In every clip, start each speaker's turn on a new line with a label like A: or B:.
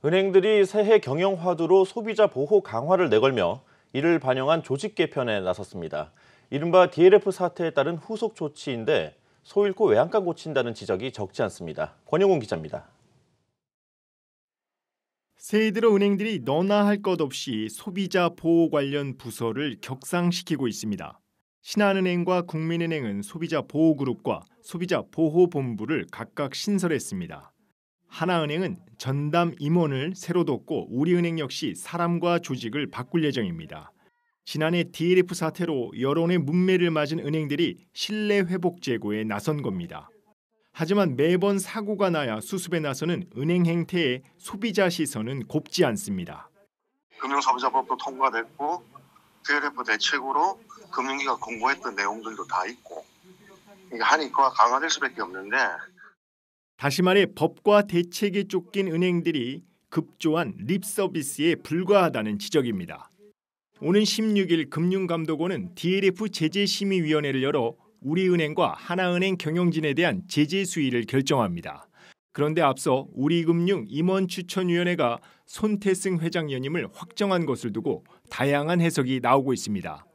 A: 은행들이 새해 경영 화두로 소비자 보호 강화를 내걸며 이를 반영한 조직 개편에 나섰습니다. 이른바 DLF 사태에 따른 후속 조치인데 소 잃고 외양간 고친다는 지적이 적지 않습니다. 권영훈 기자입니다.
B: 새해 들어 은행들이 너나 할 것 없이 소비자 보호 관련 부서를 격상시키고 있습니다. 신한은행과 국민은행은 소비자 보호그룹과 소비자 보호본부를 각각 신설했습니다. 하나은행은 전담 임원을 새로 뒀고 우리은행 역시 사람과 조직을 바꿀 예정입니다. 지난해 DLF 사태로 여론의 문매를 맞은 은행들이 신뢰 회복 제고에 나선 겁니다. 하지만 매번 사고가 나야 수습에 나서는 은행 행태에 소비자 시선은 곱지 않습니다.
C: 금융소비자법도 통과됐고 DLF 대책으로 금융위가 공고했던 내용들도 다 있고 이게 하니까 강화될 수밖에 없는데
B: 다시 말해 법과 대책에 쫓긴 은행들이 급조한 립 서비스에 불과하다는 지적입니다. 오는 16일 금융감독원은 DLF 제재심의위원회를 열어 우리은행과 하나은행 경영진에 대한 제재 수위를 결정합니다. 그런데 앞서 우리금융 임원추천위원회가 손태승 회장 연임을 확정한 것을 두고 다양한 해석이 나오고 있습니다.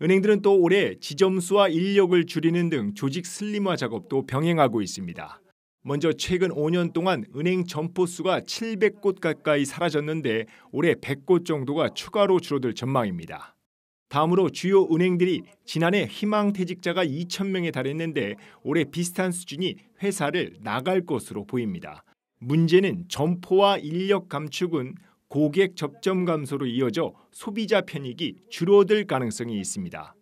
B: 은행들은 또 올해 지점수와 인력을 줄이는 등 조직 슬림화 작업도 병행하고 있습니다. 먼저 최근 5년 동안 은행 점포 수가 700곳 가까이 사라졌는데 올해 100곳 정도가 추가로 줄어들 전망입니다. 다음으로 주요 은행들이 지난해 희망퇴직자가 2,000명에 달했는데 올해 비슷한 수준이 회사를 나갈 것으로 보입니다. 문제는 점포와 인력 감축은 고객 접점 감소로 이어져 소비자 편익이 줄어들 가능성이 있습니다.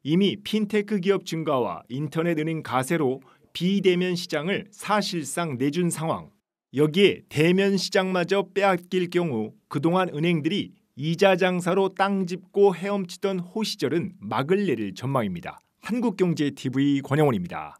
B: 이미 핀테크 기업 증가와 인터넷 은행 가세로 비대면 시장을 사실상 내준 상황. 여기에 대면 시장마저 빼앗길 경우 그동안 은행들이 이자 장사로 땅 짚고 헤엄치던 호시절은 막을 내릴 전망입니다. 한국경제TV 권영훈입니다.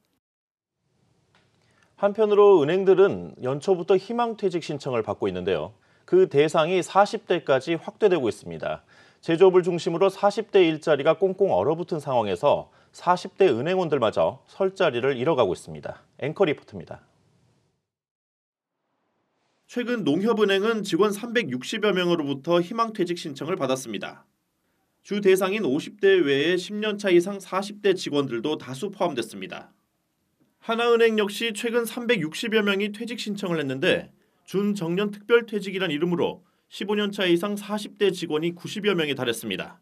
A: 한편으로 은행들은 연초부터 희망퇴직 신청을 받고 있는데요. 그 대상이 40대까지 확대되고 있습니다. 제조업을 중심으로 40대 일자리가 꽁꽁 얼어붙은 상황에서 40대 은행원들마저 설 자리를 잃어가고 있습니다. 앵커 리포트입니다. 최근 농협은행은 직원 360여 명으로부터 희망퇴직 신청을 받았습니다. 주 대상인 50대 외에 10년차 이상 40대 직원들도 다수 포함됐습니다. 하나은행 역시 최근 360여 명이 퇴직 신청을 했는데 준정년 특별퇴직이란 이름으로 15년차 이상 40대 직원이 90여 명에 달했습니다.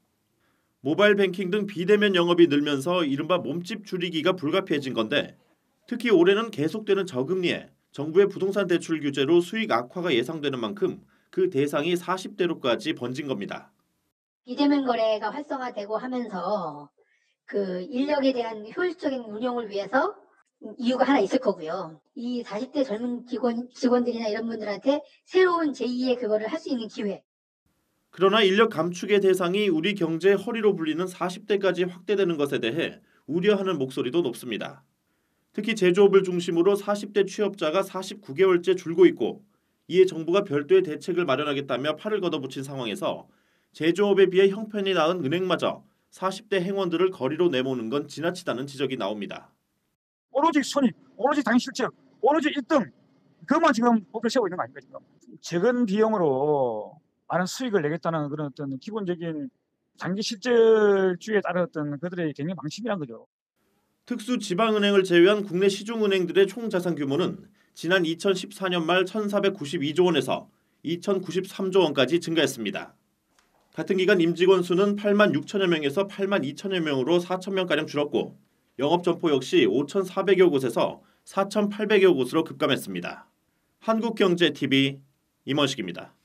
A: 모바일 뱅킹 등 비대면 영업이 늘면서 이른바 몸집 줄이기가 불가피해진 건데 특히 올해는 계속되는 저금리에 정부의 부동산 대출 규제로 수익 악화가 예상되는 만큼 그 대상이 40대로까지 번진 겁니다.
D: 비대면 거래가 활성화되고 하면서 그 인력에 대한 효율적인 운영을 위해서 이유가 하나 있을 거고요. 이 40대 젊은 직원들이나 이런 분들한테 새로운 제2의 그거를 할 수 있는 기회.
A: 그러나 인력 감축의 대상이 우리 경제의 허리로 불리는 40대까지 확대되는 것에 대해 우려하는 목소리도 높습니다. 특히 제조업을 중심으로 40대 취업자가 49개월째 줄고 있고 이에 정부가 별도의 대책을 마련하겠다며 팔을 걷어붙인 상황에서 제조업에 비해 형편이 나은 은행마저 40대 행원들을 거리로 내모는 건 지나치다는 지적이 나옵니다.
E: 오로지 손익, 오로지 당시 실적, 오로지 1등 그것만 지금 목표 세우고 있는 거 아닙니까 지금. 적은 비용으로 많은 수익을 내겠다는 그런 어떤 기본적인 장기 실적주의에 따른 어떤 그들의 경영 방침이란 거죠.
A: 특수지방은행을 제외한 국내 시중은행들의 총 자산 규모는 지난 2014년 말 1,492조 원에서 2,093조 원까지 증가했습니다. 같은 기간 임직원 수는 8만 6천여 명에서 8만 2천여 명으로 4천 명가량 줄었고 영업점포 역시 5,400여 곳에서 4,800여 곳으로 급감했습니다. 한국경제TV 임원식입니다.